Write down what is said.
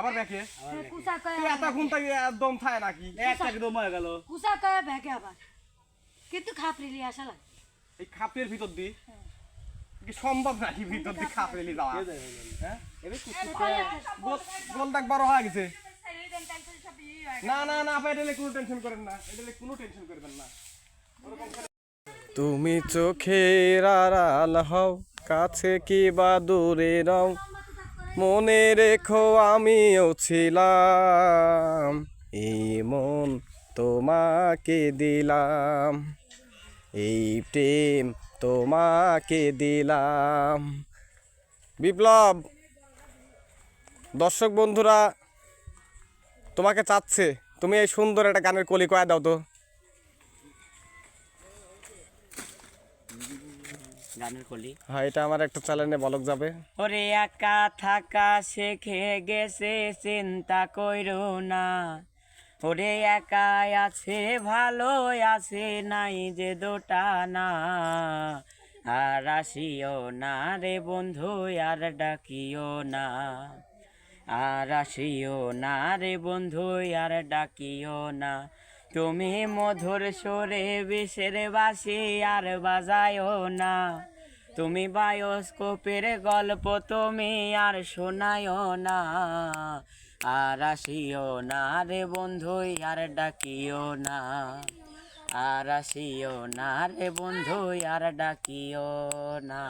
আবার ব্যাকে কুসা কয়ে তুই এতক্ষণ থেকে একদম থায় নাকি একটা দম হয়ে গেল কুসা কয়ে ব্যাকে আবার কিন্তু খাপড়িলি আসা লাগে এই খাপের ভিতর দি কি সম্ভব নাকি ভিতর দিয়ে খাপড়েলি যাওয়া হ্যাঁ গোল দাগ বড় হয়ে গেছে না না না আপা এটা নিয়ে কোনো টেনশন করেন না এটা নিয়ে কোনো টেনশন করবেন না তুমি চোখের আড়াল হও কাছে কি বা দূরে রও মনে রেখো আমিও ছিলাম এই মন তোমাকে দিলাম এই প্রেম তোমাকে দিলাম বিপ্লব দর্শক বন্ধুরা তোমাকে চাচ্ছে তুমি এই সুন্দর একটা গানের কলি কয়া দাও তো গানের কলি হ্যাঁ এটা আমার একটা চ্যানেলে বলক যাবে ওরে একা থাকা শেখে গেছে চিন্তা কইরো না ওরে একা আছে ভালো আছে নাই যে দোটা না আর আসিও না রে বন্ধু আর ডাকিও না আর আসিও না রে বন্ধু আর ডাকিও না তুমি মধুর সুরে বিষের বাসি আর বাজায়ও না তুমি বায়োস্কোপের গল্প তুমি আর শোনায়ও না আর আসিও না রে বন্ধু আর ডাকিও না আর আসিও না রে বন্ধু আর ডাকিও না